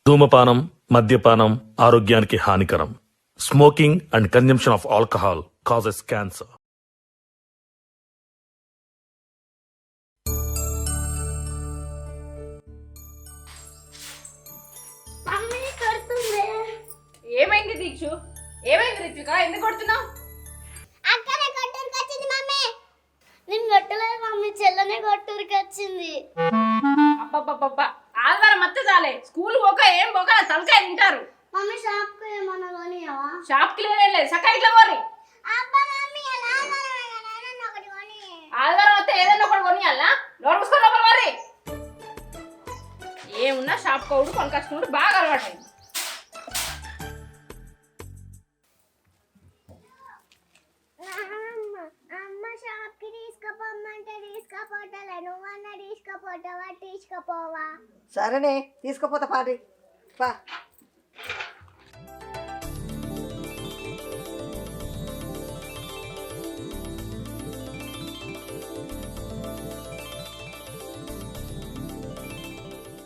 ధూమపానం, మద్యపానం ఆరోగ్యానికి హానికరం. Smoking and consumption of alcohol causes cancer. ఏమైంది దీక్షు? ఏమైంది రిత్విక? ఎందుకు కొడుతున్నావు? అక్కనే కొట్టూరికి వచ్చింది మమ్మీ. నేను కొట్టలేదు మమ్మీ, చెల్లనే కొట్టూరికి వచ్చింది. అబ్బబ్బబ్బబ్బా, ఆదివారం అత్తే చాలే, స్కూల్ పోక ఏం పోక తలకాయ తింటారు. మమ్మీ షాప్ కు ఏమన్నా కొనియావా? షాప్ కి లేదు, సక్క ఇట్లా పోరి. అబ్బా మమ్మీ అలా ఆదివారం ఒకటి కొని. ఆదివారం వస్తే ఏదైనా ఒకటి కొనియాలా? నోరు మూసుకొని లోపల పోరి. ఏమున్నా షాప్ కోడు కొనుకొచ్చుకుంటూ బాగా అలవాటైంది. అమ్మ షాప్ కి తీసుకుపోమంటే తీసుకుపోతలే, నువ్వన్నా తీసుకుపోతావా? తీసుకుపోవా? సరేనే తీసుకుపోతా పాటి పా.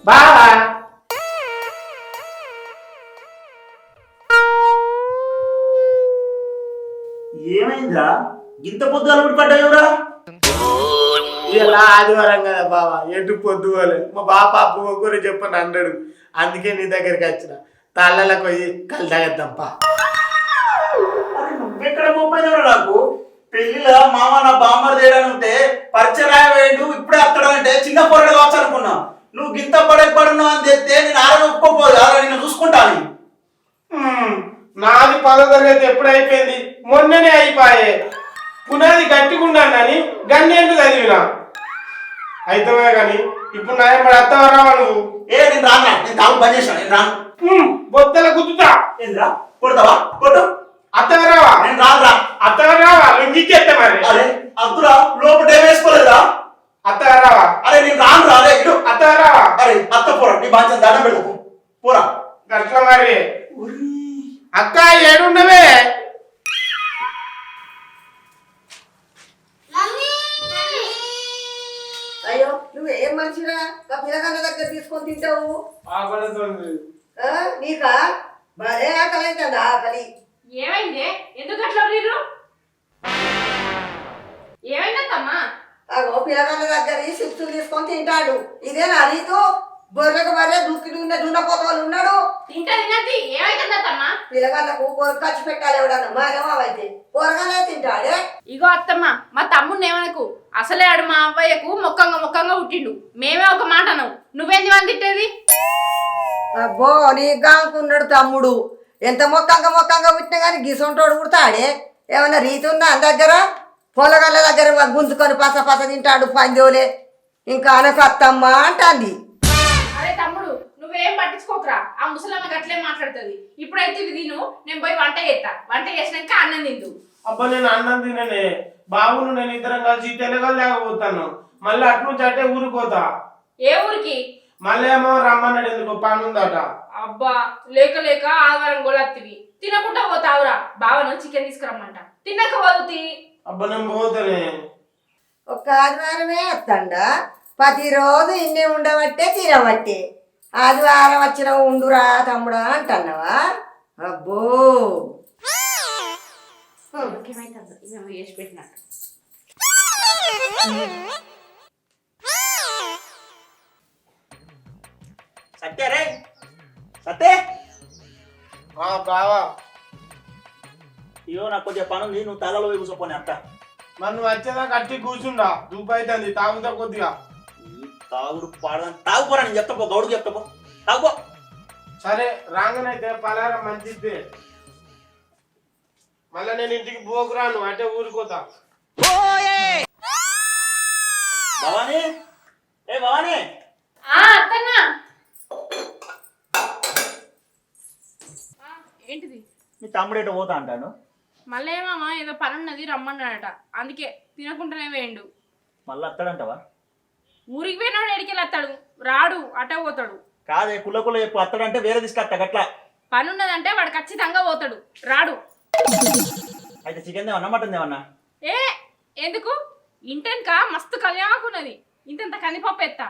బావా ఏమైందిరా ఇంత పొద్దు అలవాటు పడ్డావురా? ఇలా ఆదివారం కదా బావా, ఎటు పొద్దుగోలే మా బాప అప్పు గురించి చెప్పని అన్నాడు, అందుకే నీ దగ్గరికి వచ్చిన. తల్లలకు పోయి కళ్ళు తాగేద్దాంపా. అరే నువ్వెక్కడ పోయినవరా? నాకు పెళ్లిలో మామ నా బామ్మర్ చేయడానికి ఉంటే పరిచయం వేయండు, ఇప్పుడే అత్తడంటే చిన్న పొరడు కావచ్చు అనుకున్నా. నువ్వు గింత పడున్నావు అని చెప్తే నేను ఆరోగ్యం ఒప్పుకోపోదు కదా, నేను చూసుకుంటాను. నాది 10వ తరగతి ఎప్పుడు అయిపోయింది, మొన్ననే అయిపోయే. పునాది గట్టిగుండానని గన్నేందు చదివినా అయితమే కానీ ఇప్పుడు నా ఎంబడి అత్తవరావా నువ్వు? నేను రానా? నేను తాగు పని చేశాను, నేను రాను. బొత్తల గుద్దుతా. ఏంద్రా కొడతావా? కొట్టు. అత్తవరావా? నేను రానురా. అత్తవరావా? లుంగిచ్చేస్తా మరి. అరే అద్దురా, లోపల ఏం వేసుకోలేదా? అత్తవరావా? అరే నేను రానురా. అరే ఇడు అత్తవరావా? అరే అత్త పోరా, నీ బాధ్యత దండం పెడతాకు పోరా. గట్ల మరి. అక్క ఏడున్నవే? అయ్యో నువ్వు ఏం మనిషిరా పిల్లగాళ్ళ దగ్గర తీసుకొని తింటావు? నీకా భలే ఆకలి అవుతుంది. ఆకలి ఏమైంది? ఎందుకు అట్లా రీరు? ఏమైందమ్మా? అగో పిల్లగాళ్ళ దగ్గర చిప్సులు తీసుకొని తింటాడు. ఇదేనా రీతు? బొర్రెకు బర్రె దున్నపోతలు ఉన్నాడు. తింటా తినది ఏమైతుందమ్మా? పిల్లగాళ్ళకు ఖర్చు పెట్టాలి ఎవడన్నా మాయమైతే కూరగానే తింటాడే. ఇగో అత్తమ్మ, మా తమ్ముడిని ఏమనకు, అసలే ఆడు మా అవ్వయ్యకు మొక్కంగా పుట్టిండు. మేమే ఒక మాట అనవు, నువ్వేంది అని తిట్టేది? అబ్బో నీకు అనుకున్నాడు తమ్ముడు. ఎంత మొక్కంగా పుట్టినా కానీ గిసొంటోడు పుడతాడే. ఏమన్నా రీతి ఉందా దగ్గర? పొలగాళ్ళ దగ్గర గుంజుకొని పస తింటాడు పంజోలే. ఇంకా అనకత్తమ్మ అంటాంది. అరే తమ్ముడు, నువ్వేం పట్టించుకోకరా, ఆ ముసలమ్మ గట్లే మాట్లాడుతుంది. ఇప్పుడైతే ఇది తిను, నేను పోయి వంట చేస్తా. వంట చేసినాక అన్నం తిందు. అబ్బా నేను అన్నం తిననే, బాబును నేను ఇద్దరం కలిసి తెలగలు లేకపోతాను. మళ్ళీ అటు నుంచి అట్టే ఊరిపోతా. ఏ ఊరికి? మళ్ళీ ఏమో రమ్మన్నాడు, ఎందుకో పని ఉందట. అబ్బా లేక ఆదివారం గోళత్తివి తినకుండా పోతావురా. బావను చికెన్ తీసుకురమ్మంట, తిన్నాక పోతుంది. అబ్బా నేను పోతానే. ఒక్క ఆదివారమే వస్తాడా? ప్రతిరోజు ఇన్నే ఉండబట్టే తినబట్టే. ఆదివారం వచ్చిన ఉండురా తమ్ముడా అంటున్నావా? అబ్బో చేసి పెట్టినట్టు. సత్య రే సత్తే. బావా ఇయో నాకు కొంచెం పని ఉంది, నువ్వు తలలో పోయి కూర్చోపోని అత్త. మరి నువ్వు వచ్చేదా కట్టి కూర్చుండా, దూపైతుంది తాగుతా కొద్దిగా. తాగుడు పాడదని తాగుపోరా, నేను చెప్తా పో, గౌడుకు చెప్తా పో, తాగుపో. సరే రాగానైతే పలారం మంచిది. మళ్ళీ నేను ఇంటికి పోకురాను, అటే ఊరిపోతా. భవానీ, ఏ భవానీ. అత్తన్నా ఏంటిది? మీ తమ్ముడు ఎటో పోతా అంటాను. మళ్ళీ ఏమమ్మా ఏదో పని ఉన్నది రమ్మన్నాడట, అందుకే తినకుండానే వేయండు. మళ్ళీ అత్తాడంటావా? ఊరికి పోయినాడు, ఎడికెళ్ళి వస్తాడు, రాడు, అటే పోతాడు. కాదే కుల్ల చెప్పు, అత్తాడంటే వేరే తీసుకొస్తా గట్లా. పని ఉన్నదంటే వాడు ఖచ్చితంగా పోతాడు, రాడు. అయితే చికెన్ దేవన్నా మటన్ దేవన్నా? ఏ ఎందుకు? ఇంటెనక మస్తు కళ్యాణకున్నది, ఇంత కందిపప్పు ఎత్తా.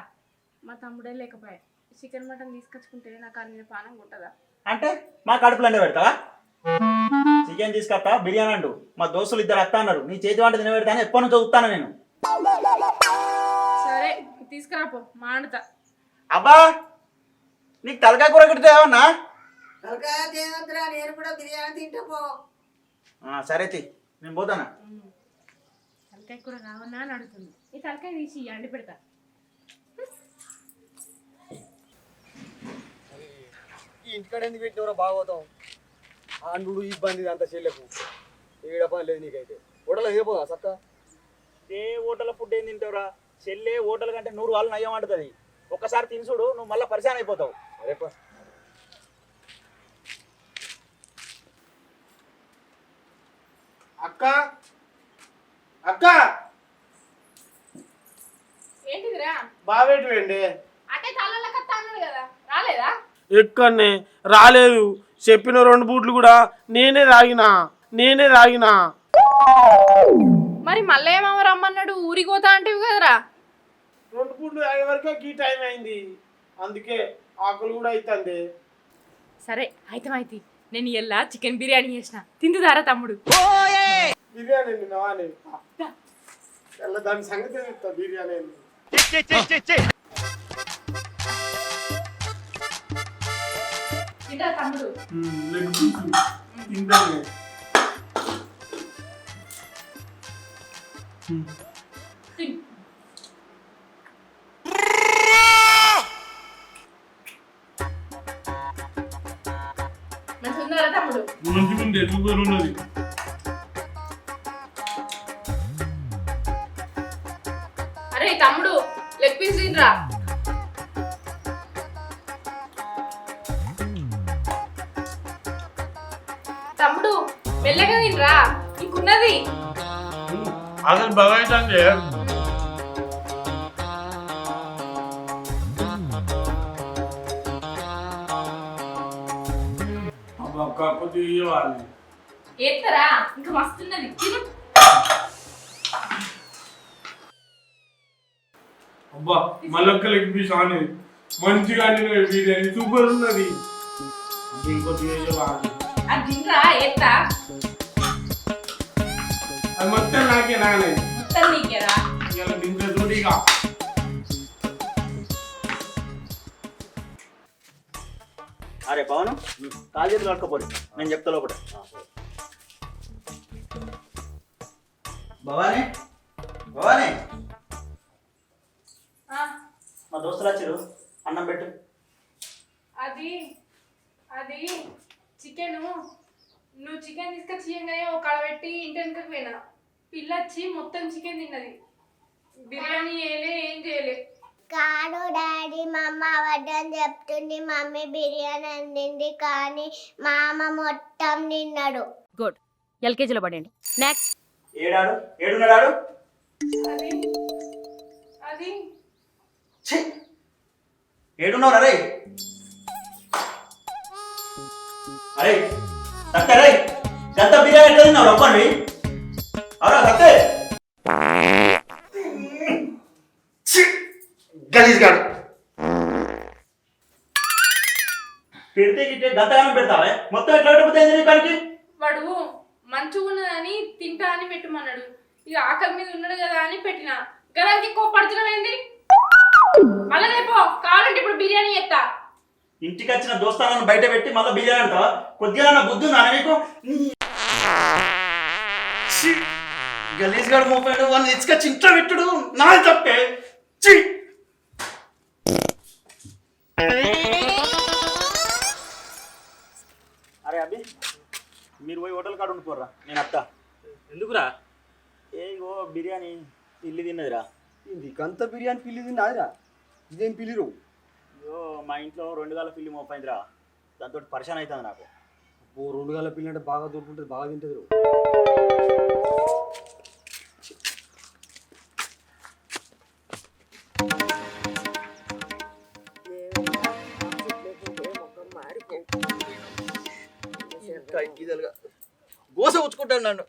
మా తమ్ముడే లేకపోయా, చికెన్ మటన్ తీసుకొచ్చుకుంటే నాకు అన్ని మీద పానం కొట్టదా? అంటే మా కడుపులు అంటే పెడతావా? చికెన్ తీసుకొస్తా బిర్యానీ అండు. మా దోస్తులు ఇద్దరు వస్తా అన్నారు. నీ చేతి వంట తినబెడతాను ఎప్పటి నుంచో చూస్తాను నేను. సరే తీసుకురాపో మాడుతా. అబ్బా నీకు తలకాయ కూర కట్టుతావన్నా? తలకాయ దేవంతరా, నేను కూడా బిర్యానీ తింటా పో. సరే తి నేను పోతానా. తలకాయ కూర రావన్నా అని అడుగుతుంది. ఈ తలకాయ తీసి అండి పెడతా. ఈ ఇంటికాడ ఎందుకు పెట్టినవరా బాగోతాం? అండు ఇబ్బంది అంత చెల్లెకు ఏడ పని లేదు నీకైతే. హోటల్ అయిపోదా సక్క? ఏ హోటల్ ఫుడ్ ఏం తింటావురా? చెల్లె హోటల్ కంటే 100 వాళ్ళు నయ్యం అంటుంది. ఒక్కసారి తినసుడు నువ్వు మళ్ళీ పరిశాన్ అయిపోతావు. అరేపా అక్క అక్క ఏంటిదిరా? బావేటి వెండి అంటే తలలో కత్త అన్నాడు కదా, రాలేదా? ఎక్కడనే రాలేదు. చెప్పిన 2 బూట్లు కూడా నేనే తాగినా. మరి మళ్ళీ ఏమో రమ్మన్నాడు, ఊరికి పోతా అంటేవి కదరా? 2 బూట్లు తాగే వరకే ఈ టైం అయింది. అందుకే ఆకులు కూడా అవుతుంది. సరే అయితే నేను ఇలా చికెన్ బిర్యానీ చేసిన తిందుదారా తమ్ముడు? బిర్యానీ తిన్నావా? దాని సంగతి చెప్తా. బిర్యానీ తింటా తమ్ముడు. తింటాను. తిన్. మంచిగా ఉందారా తమ్ముడు? మంచిగుంది. సూపర్ ఉన్నది. అరే తమ్ముడు లెగ్ పీస్ తినరా. తమ్ముడు మెల్లగా తినరా, ఇంకున్నది. అసలు బాగా అవుతుంది. కాకపోతే ఇవ్వాలి. ఏత్తరా ఇంకా మస్తున్నది, తిను. అబ్బా మళ్ళొక్క లెగ్ పీస్ అని మంచిగా బిర్యానీ సూపర్ ఉన్నది. ఇంకొద్దిగా ఇవ్వాలి. అది తినరా ఏత్తా. అది మొత్తం నాకే నానే. మొత్తం నీకేరా. ఇలా దించే తోడిగా. అరే పవన్ కాలు చేతులు కట్టుకోపోయి నేను చెప్తా లోపల. భవానీ భవానీ మా దోస్తులు వచ్చారు, అన్నం పెట్టు. అది అది చికెన్ నువ్వు చికెన్ తీసుకొచ్చి ఇయ్యంగానే ఒక పెట్టి ఇంటి వెనుకకు పోయినా. పిల్ల వచ్చి మొత్తం చికెన్ తిన్నది. బిర్యానీ చేయలే, ఏం చేయలే. కాదు డాడీ, మా అమ్మ అబద్ధం చెప్తుంది. మమ్మీ బిర్యానీ అందింది కానీ మా అమ్మ మొత్తం తిన్నాడు. గుడ్, ఎల్కేజీలో పడండి. నెక్స్ట్. ఏడున్నాడు? అది అది ఏడున్నావు అరే? అరే సత్తే రే, గంత బిర్యానీ ఎట్లా తిన్నావు ఒక్కరివి? అవునా సత్తే? గలీజ్ గాడు పెడితే గిట్టే గంతగానం పెడతావే, మొత్తం ఎట్లా పెట్టబోతుంది కానీ? వాడు మంచిగా ఉన్నదని తింటా అని పెట్టమన్నాడు. ఇక ఆకలి మీద ఉన్నాడు కదా అని పెట్టిన. గదానికి కోపడుతున్నావేంది? మళ్ళీ రేపు కావాలంటే ఇప్పుడు బిర్యానీ చేస్తా. ఇంటికి వచ్చిన దోస్తాలను బయట పెట్టి మళ్ళీ బిర్యానీ అంటావా? కొద్దిగా నా బుద్ధి ఉందా నీకు? గలీజ్ గాడు మోపాడు, వాళ్ళని ఇసుకొచ్చి ఇంట్లో పెట్టుడు నాది తప్పే. అరే అభి, మీరు పోయి హోటల్ కాడ ఉండిపోర్రా, నేను అత్త. ఎందుకురా? ఏగో బిర్యానీ ఇల్లు తిన్నదిరా. ఇది కంత బిర్యానీ పిల్లి తిన్నాదిరా? ఇదేం పిల్లిరు? అయ్యో మా ఇంట్లో 2 గాల పిల్లి మోపైందిరా. దాంతో పరిశాన్ అవుతుంది నాకు. ఓ 2 గాల పిల్లి అంటే బాగా దొరుకుంటుంది, బాగా తింటుంది. గోస ఉచ్చుకుంటాడు నన్ను.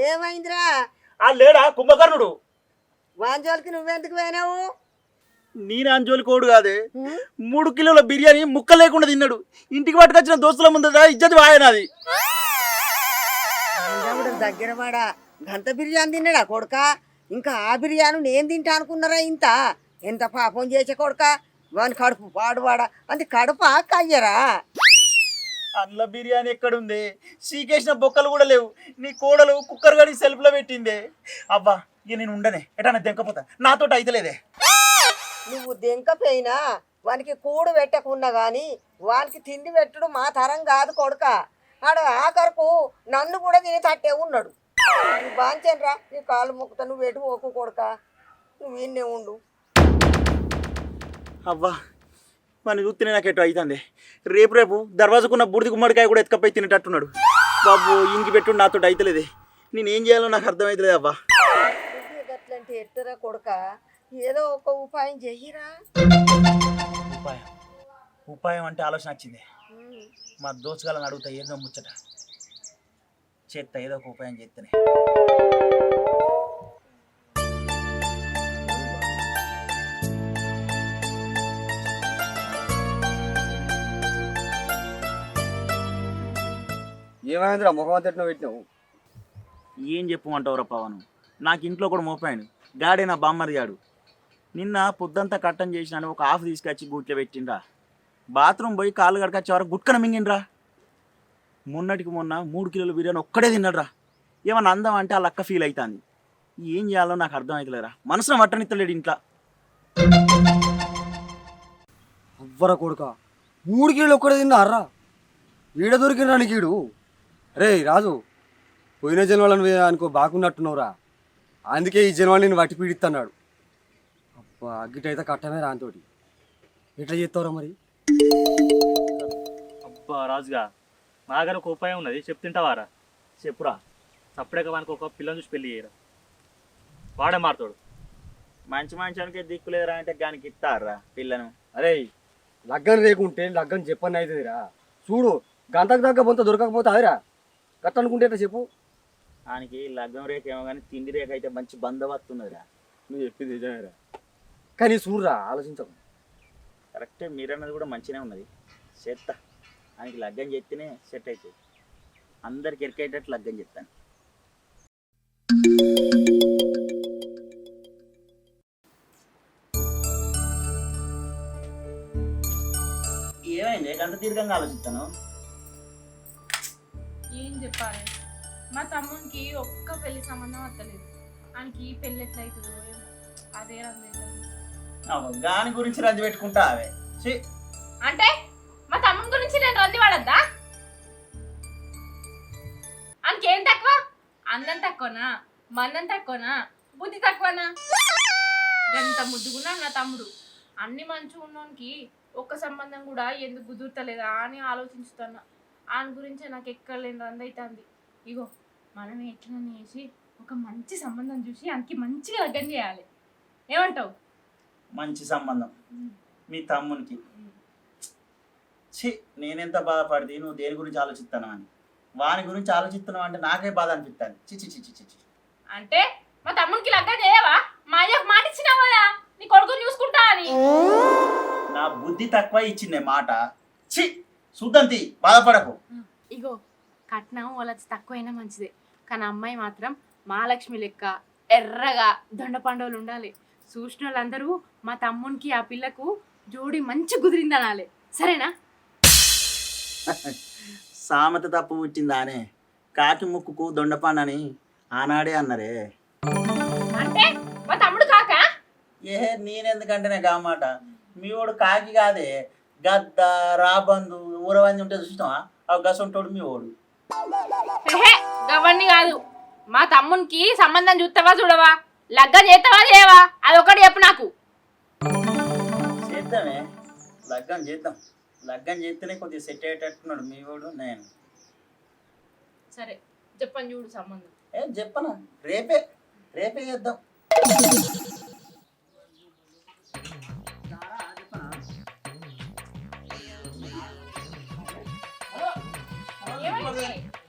ఏమైందిరా? ఆ లేడా కుంభకర్ణుడు. వాంజోలికి నువ్వెందుకు పోయినావు? నేను అంజోలి కోడు కాదే 3 కిలోల బిర్యానీ ముక్క లేకుండా తిన్నాడు. ఇంటికి పట్టుకొచ్చిన దోస్తుల ముందట ఇజ్జత్ వాయనాది. దగ్గర వాడా గంత బిర్యానీ తిన్నాడా కొడుక? ఇంకా ఆ బిర్యానీ నేను తింటా అనుకున్నారా? ఇంత ఎంత పాపం చేసే కొడుక, వాని కడుపు పాడువాడా? అది కడుపా కయ్యరా? అల్ల బిర్యానీ ఎక్కడుంది? సీకేసిన బొక్కలు కూడా లేవు. నీ కోడలు కుక్కర్ గడి సెల్ఫ్లో పెట్టిందే. అబ్బా ఇక నేను ఉండనే, ఎటన్నా దెంకపోతా, నాతోటి అయితలేదే. నువ్వు దెంకపోయినా వానికి కూడు పెట్టకున్నా కానీ వానికి తిండి పెట్టుడు మా తరం కాదు కొడుక. ఆడ ఆఖరకు నన్ను కూడా తిని తట్టే ఉన్నాడు. నీ బాంచనరా, నీ కాళ్ళు మొక్కుతా, నువ్వు ఎటు పోకు కొడుక, నువ్వు ఇన్నే ఉండు. అవ్వా మన చూస్తేనే నాకు ఎటు అవుతుంది. రేపు దర్వాజకున్న బూడిది గుమ్మడికాయ కూడా ఎత్తుకపోయి తినేటట్టున్నాడు. బాబు ఇంటికి పెట్టుడు నాతోటి అయితలేదే. నేనేం చేయాలో నాకు అర్థమవుతలేదు అవ్వా. అట్లంటే ఎట్టరా కొడుక, ఏదో ఒక ఉపాయం చెయ్యిరా. ఉపాయం అంటే ఆలోచన వచ్చింది. మా దోచుగాలని అడుగుతా ఏదో ముచ్చట చేస్తా, ఏదో ఒక ఉపాయం చేస్తేనే. ఏమైందిరా ముఖం అంతా పెట్టినావు? ఏం చెప్పమంటావురా పవను, నాకు ఇంట్లో కూడా మోపాడు గాడే నా బామ్మది గాడు. నిన్న పొద్దంతా కట్టం చేసినాను, ఒక హాఫ్ తీసుకొచ్చి గూట్లో పెట్టిండ్రా. బాత్రూమ్ పోయి కాళ్ళు కడకొచ్చే వరకు గుట్కన మింగిండ్రా. మొన్నటికి మొన్న 3 కిలోల బిర్యానీ ఒక్కడే తిన్నాడ్రా. ఏమన్నా అందం అంటే వాళ్ళ అక్క ఫీల్ అవుతుంది. ఏం చేయాలో నాకు అర్థం అవుతలేరా. మనసులో మట్టనిత్తలేడు ఇంట్లో. అవ్వర కొడుక 3 కిలోలు ఒక్కడే తిన్నారా? ఈడ దొరికిన నీకీడు. రే రాజు, పోయిన జన్మలను అనుకో బాగున్నట్టున్నావురా, అందుకే ఈ జన్మని నేను వట్టి పీడిస్తున్నాడు. అబ్బా అగ్గిటైతే కట్టమే రానితోటి ఎట్లా చేస్తావురా మరి? అబ్బా రాజుగా, మా దగ్గర ఒక ఉపాయం ఉన్నది, చెప్తుంటావారా? చెప్పురా. సప్పుడేక మనకు ఒక పిల్లని చూసి పెళ్లి చేయరా, వాడే మారుతాడు. మంచి మంచానికే దిక్కులేరా అంటే దానికి ఇస్తారా పిల్లను? అరే లగ్గం లేకుంటే లగ్గం చెప్పని అవుతుందిరా. చూడు గంటకు దగ్గర బొంత దొరకకపోతే అదిరా కట్ట అనుకుంటే ఎట్లా చెప్పు. ఆయనకి లగ్గం రేఖ ఏమో కానీ తిండి రేఖ అయితే మంచి బందోబస్తు ఉన్నదిరా. నువ్వు చెప్పింది నిజమేరా, కానీ చూడరా ఆలోచించకు. కరెక్టే, మీరన్నది కూడా మంచిగానే ఉన్నది. చేస్తా, ఆయనకి లగ్గం చేస్తేనే సెట్ అవుతుంది. అందరికి ఎరికేటట్టు లగ్గం చెప్తాను. ఏమైంది గంట దీర్ఘంగా ఆలోచిస్తాను? ఏం చెప్పాలి, మా తమ్మునికి ఒక్క పెళ్లి సంబంధం వస్తలేదు. ఆయనకి పెళ్ళి ఎట్లయితుందో ఏమో, అదే రంది. దాని గురించి రంది పెట్టుకుంటా అవే. అంటే మా తమ్ముని గురించి నేను రంది వాడద్దా? ఆయనకేం తక్కువ? అందం తక్కువనా, మందం తక్కువనా, బుద్ధి తక్కువనా? ఎంత ముద్దుగున్నాడు నా తమ్ముడు. అన్ని మంచిగా ఉన్నోనికి ఒక్క సంబంధం కూడా ఎందుకు కుదురుతలేదా అని ఆలోచిస్తున్నా. ఆయన గురించే నాకు ఎక్కలేని రందైతుంది. ఇగో మనం ఎట్లా చేసి ఒక మంచి సంబంధం చూసి ఆయనకి మంచిగా లగ్గం చేయాలి. ఏమంటావు? మంచి సంబంధం మీ తమ్మునికి? నేనెంత బాధపడితే నువ్వు దేని గురించి ఆలోచిస్తాను అని. వాని గురించి ఆలోచిస్తున్నావు అంటే నాకే బాధ అనిపిస్తాను. చిచి అంటే మా తమ్మునికి లగ్గం చేయవా? మా అయ్యకు మాట ఇచ్చినావు కదా నీ కొడుకుని చూసుకుంటా అని. నా బుద్ధి తక్కువ ఇచ్చిందే మాట. చూద్దంతి, బాధపడకు. ఇగో కట్నం వాళ్ళ తక్కువైనా మంచిదే, కానీ అమ్మాయి మాత్రం మహాలక్ష్మి లెక్క ఎర్రగా దొండ పండుగలు ఉండాలి. చూసిన వాళ్ళందరూ మా తమ్మునికి ఆ పిల్లకు జోడి మంచి కుదిరింది అనాలి. సరేనా? సామెత తప్పు పుట్టిందానే, కాకి ముక్కుకు దొండపాండని ఆనాడే అన్నరే. అంటే మా తమ్ముడు కాక? నేనెందుకంటేనే కామాట. మీ వాడు కాకి కాదే, గద్ద రాబందు ఊరవంది ఉంటే చూసినావా? అవి గసంటోడు మీ వాడు. గవన్నీ కాదు, మా తమ్మునికి సంబంధం చూస్తావా చూడవా, లగ్గం చేస్తావా చేయవా, అదొకటి చెప్పు నాకు. చేద్దామే, లగ్గం చేద్దాం. లగ్గం చేస్తేనే కొద్దిగా సెట్ అయ్యేటట్టున్నాడు మీ వాడు నేను. సరే చెప్పని చూడు సంబంధం. ఏం చెప్పనా, రేపే చేద్దాం.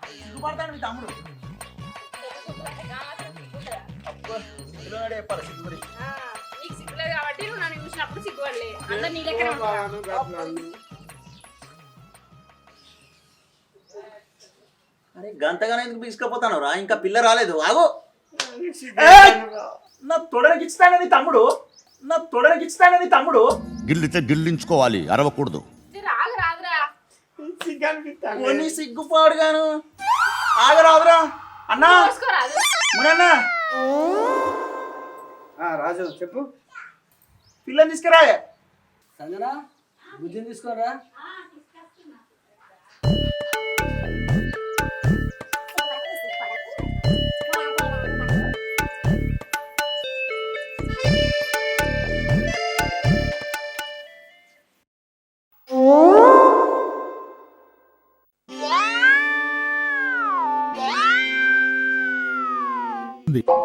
సిగ్గుపడతాడు మీ తమ్ముడు. చెప్పాలి సిగ్గుపడి. నీకు సిగ్గులేదు కాబట్టి నువ్వు నన్ను చూసినప్పుడు సిగ్గుపడలే. అందరు నీ లెక్కనే ఉంటారు. అరే గంతగానే ఎందుకు తీసుకుపోతాను రా, ఇంకా పిల్ల రాలేదు, ఆగు. నా తొడలకి ఇస్తానని తమ్ముడు, నా తొడలకి ఇస్తానని తమ్ముడు. గిల్లితే గిల్లించుకోవాలి, అరవకూడదు. రాదురా కొన్ని సిగ్గుపాడుగాను, ఆగరాదురా అన్నా. చూసుకోరాదు. మునన్నా రాజు చెప్పు. పిల్లని తీసుకురా. సంజనా బుజ్జిని తీసుకోరా.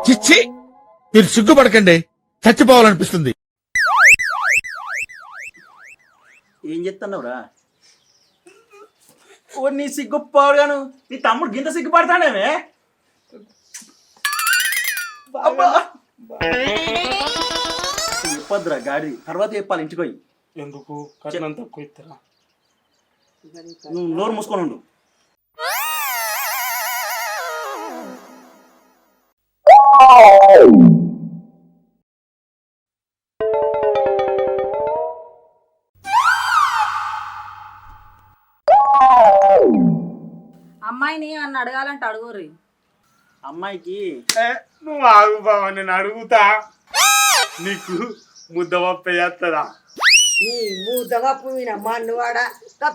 చిచ్చి, మీరు సిగ్గుపడకండి, చచ్చిపోవాలనిపిస్తుంది. ఏం చెప్తున్నావురా? ఓ నీ సిగ్గుపాడుగాను, నీ తమ్ముడు గింత సిగ్గుపడతానేమే. చెప్పొద్దురా గాడి, తర్వాత చెప్పాలి ఇంటికి పోయి. ఎందుకు కట్నం తక్కువ ఇస్తారా? నువ్వు నోరు మూసుకొని ఉండు. అమ్మాయిని అన్న అడగాలంటే అడుగుర్రి. అమ్మాయికి నువ్వు ఆగు బావ, నేను అడుగుతా. నీకు ముద్దపప్పు వేస్తుందా? నీ ముద్దపప్పు వినమ్మా నువ్వాడ.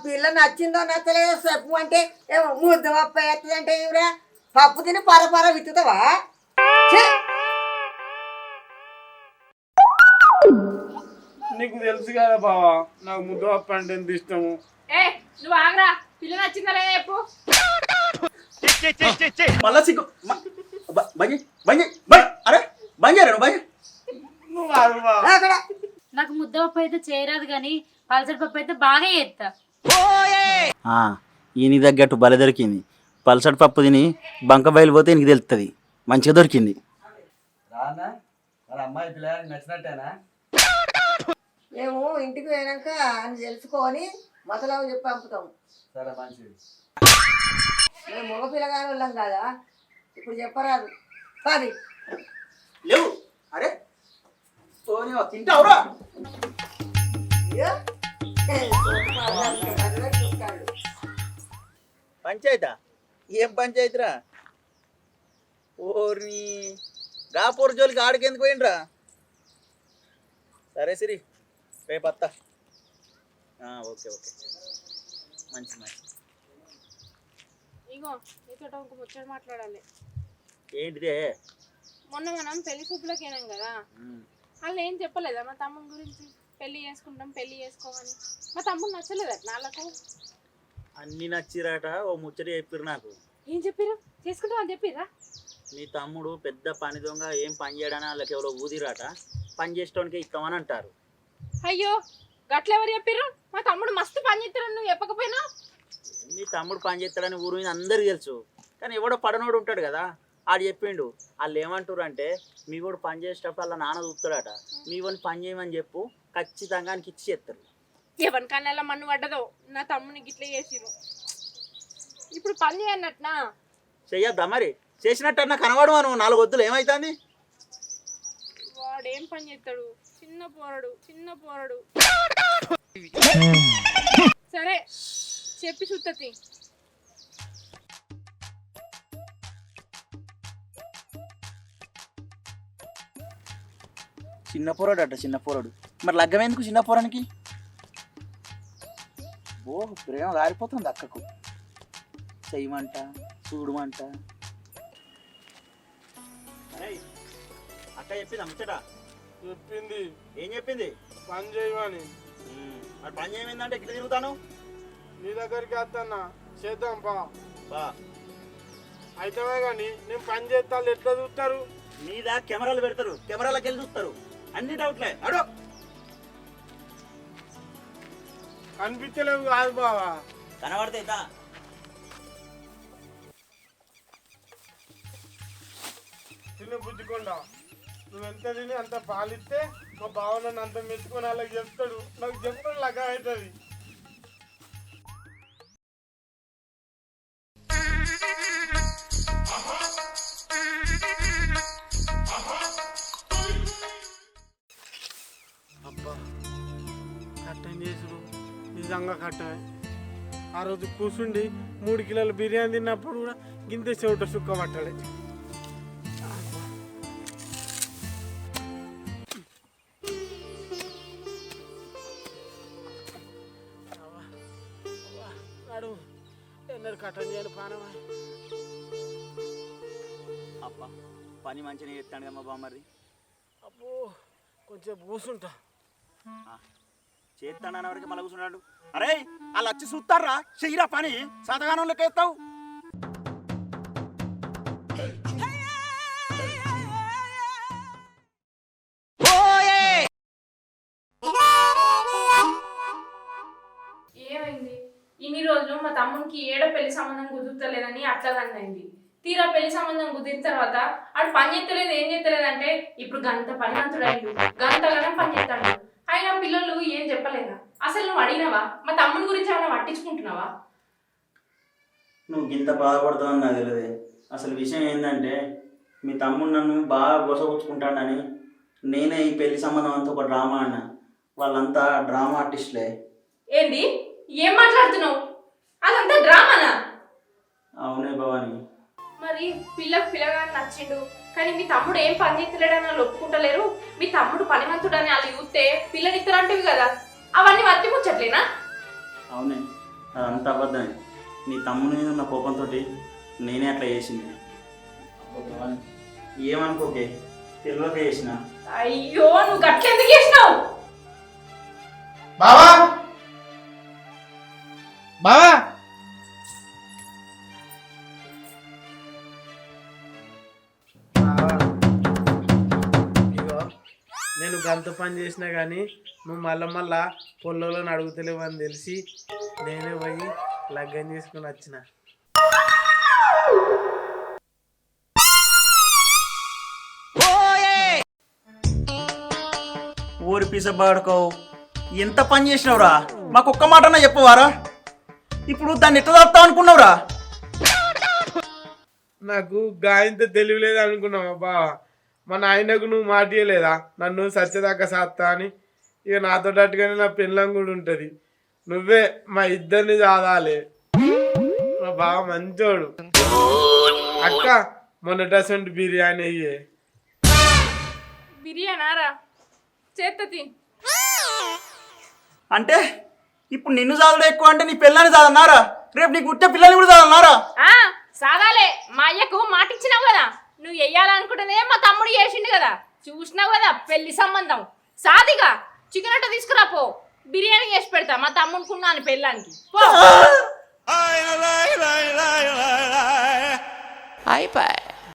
పిల్ల నచ్చిందో నచ్చలేదో చెప్పు అంటే ఏమో ముద్దపప్పు వేస్తుంది అంటే ఏమిరా? పప్పు తిని పరపర విత్తుతావా? నీకు తెలుసు కదా బావా, నాకు ముద్దపప్పు అంటే ఎంత ఇష్టము. నువ్వు ఆగరా. పిల్ల నచ్చిందా లేదా చెప్పు. మళ్ళా సిగ్గు. అరే బంగారు బంగి. నువ్వు ఆగు బావా. నాకు ముద్దపప్పు అయితే చేయరాదు కానీ పల్సర్ పప్పు అయితే బాగా చేస్తా. ఈయన తగ్గట్టు బల దొరికింది. పల్సటి పప్పు తిని బంక బయలు పోతే నీకు తెలుస్తుంది, మంచిగా దొరికింది. రానా మన అమ్మాయి పిల్లగానికి నచ్చినట్టేనా? మేము ఇంటికి పోయినాక అని తెలుసుకొని మతలో చెప్పి పంపుతాం. సరే మంచిది. మేము మగ పిల్లగాని వాళ్ళం కదా, ఇప్పుడు చెప్పరాదు. కానీ లేవు. అరే తింటావురా? పంచాయతా? ఏం పంచాయతీరా? ఓర్ని గాపూర్ జోలికి ఆడికెందుకు పోయిండ్రా? సరే సిరి, రేపు అత్తా. ఓకే ఓకే, మంచి మంచి. ఇగో నీతో ఒక ముచ్చట మాట్లాడాలి. ఏంటిదే? మొన్న మనం పెళ్లి చూపులకు వెళ్ళాం కదా, వాళ్ళు ఏం చెప్పలేదా మా తమ్ముని గురించి? పెళ్లి చేసుకుంటాం, పెళ్లి చేసుకోమని. మా తమ్ముడు నచ్చలేదట నాళ్ళకు. అన్నీ నచ్చిరాట. ఓ ముచ్చట చెప్పిర్రు నాకు. ఏం చెప్పిరా? చేసుకుంటాం అని చెప్పిరా? నీ తమ్ముడు పెద్ద పని దొంగ, ఏం పని చేయడని వాళ్ళకి ఎవరో ఊదిరాట, పని చేసేటోనికే ఇస్తామని అంటారు. అయ్యో గట్ల ఎవరు చెప్పిర్రు? మా తమ్ముడు మస్తు పని చేస్తాడు, నువ్వు చెప్పకపోయినా. నీ తమ్ముడు పని చేస్తాడని ఊరు మీద అందరికి తెలుసు, కానీ ఎవడో పడనోడు ఉంటాడు కదా, ఆడు చెప్పిండు. వాళ్ళు ఏమంటారు అంటే, మీ కూడా పని చేసేటప్పుడు వాళ్ళ నాన్న చూస్తాడట, మీ వాడిని పని చేయమని చెప్పు, ఖచ్చితంగా ఆయనకి ఇచ్చి చేస్తారు. ఎవరి కన్నా మన్ను పడ్డదో నా తమ్ముని గిట్లే చేసిరు. ఇప్పుడు పని చేయన్నట్నా? చెయ్యొద్దా మరి? చేసినట్టు అన్న కనబడు, మనం 4 వద్దులు ఏమైతుంది? వాడేం పని చేస్తాడు? చిన్న పోరడు, చిన్న పోరడు. సరే చెప్పి చూస్తుంది. చిన్న పోరాడు అట, చిన్న పోరాడు. మరి లగ్గం ఎందుకు చిన్న పోరానికి? ఓ ప్రేమ గారిపోతుంది అక్కకు. చెయ్యమంట, చూడమంట. అక్క చెప్పింది అమ్మచట? చెప్పింది. ఏం చెప్పింది? పని చేయమని. మరి పని చేయమందంటే ఇక్కడ తిరుగుతాను. నీ దగ్గరికి వస్తానా, చేద్దాం బా. అయితే కానీ నేను పని చేస్తా, ఎట్లా చూస్తారు? మీద కెమెరాలు పెడతారు, కెమెరాలకు వెళ్ళి చూస్తారు. అన్ని డౌట్లే. అడో అనిపించలేవు కాదు బావా, కనబడతాయితా. తిని బుజ్జికొండ, నువ్వు ఎంత తిని అంత పాలిస్తే మా బావ నన్ను అంత మెచ్చుకొని అలాగ చెప్తాడు, నాకు చెప్పడం లగా అవుతుంది. అబ్బా కట్టం చేసుడు నిజంగా కట్టమే. ఆ రోజు కూర్చుండి 3 కిలోల బిర్యానీ తిన్నప్పుడు కూడా గింత చెవుట సుక్క పట్టాలి. ఎన్నడు కట్టం చేయను పానమా. అప్ప పని మంచిగా చేస్తాడు కదా మా బామ్మది. అబ్బో కొంచెం కూర్చుంటా. చేస్తాడని వరకు మళ్ళీ కూర్చున్నాడు. అరే వాళ్ళు వచ్చి చూస్తారా, చెయ్యిరా పని, సతగానం లెక్క ఎత్తావు. ఏమైంది? ఇన్ని రోజులు మా తమ్మునికి ఏడ పెళ్లి సంబంధం కుదురుతలేదని అట్లా అయింది. తీరా పెళ్లి సంబంధం కుదిరిన తర్వాత ఆడు పని చేస్తలేదు, ఏం చేస్తలేదు అంటే ఇప్పుడు గంత పనివంతుడైండు, గంతగానే పని చేస్తాడు. అయినా పిల్లలు ఏం చెప్పలేదా? అసలు నువ్వు అడిగినావా? మా తమ్ముని గురించి ఏమైనా పట్టించుకుంటున్నావా? నువ్వు ఇంత బాధపడతావని నాకు తెలియదు. అసలు విషయం ఏంటంటే మీ తమ్ముడు నన్ను బాగా గొసగుచ్చుకుంటాడని నేనే ఈ పెళ్లి సంబంధం అంతా ఒక డ్రామా అన్నా. వాళ్ళంతా డ్రామా ఆర్టిస్టులే. ఏంది? ఏం మాట్లాడుతున్నావు? అదంతా డ్రామానా? అవునే భవాని. మరి పిల్లగాని నచ్చిండు, కానీ మీ తమ్ముడు ఏం పని చేస్తలేడని వాళ్ళు ఒప్పుకుంటలేరు. మీ తమ్ముడు పనివంతుడని వాళ్ళు చూస్తే పిల్లనిస్తారంటివి కదా, అవన్నీ మర్చి ముచ్చట్లేనా? అవునే, అదంతా అబద్ధమే. నీ తమ్ముని మీద ఉన్న కోపంతో నేనే అట్లా చేసింది. ఏమనుకోకే, తెలియక చేసిన. అయ్యో నువ్వు గట్లెందుకు చేసినావు? బావా బావా ఇగో నేను గంత పని చేసినా కానీ నువ్వు మళ్ళా పొలంలో అడుగుతలేవు అని తెలిసి నేనే పోయి లగ్గం చేసుకుని వచ్చిన. ఊరి పీస బాడుకోవు, ఎంత పని చేసినావురా, మాకు ఒక్క మాటన్నా చెప్పవారా? ఇప్పుడు దాన్ని ఎట్లా దాస్తావు అనుకున్నావురా? నాకు గాయంత తెలియలేదు అనుకున్నావా బావా? మా నాయనకు నువ్వు మాట ఇయ్యలేదా నన్ను సత్యదాకా సాత్తా అని? ఇక నాతో అట్టుగానే నా పెళ్ళం కూడా ఉంటుంది. నువ్వే మా ఇద్దరిని చాదాలి. మా బావ మంచోడు. అక్క మొన్నటి బిర్యానీ అయ్యే. బిర్యానారా చేత్తది అంటే ఇప్పుడు నిన్ను చాదడం ఎక్కువ అంటే నీ పిల్లని చాదన్నారా? రేపు నీకు పుట్టే పిల్లల్ని కూడా చాదన్నారా? సాదాలే. మా అయ్యకు మాట ఇచ్చినావు కదా, నువ్వు వెయ్యాలనుకుంటేనే మా తమ్ముడు చేసిండు కదా, చూసినావు కదా పెళ్లి సంబంధం. సాదిగా చికెన్ అట్ట తీసుకురాపో, బిర్యానీ చేసి పెడతా మా తమ్ముడుకున్నాను పెళ్ళానికి. అయిపోయి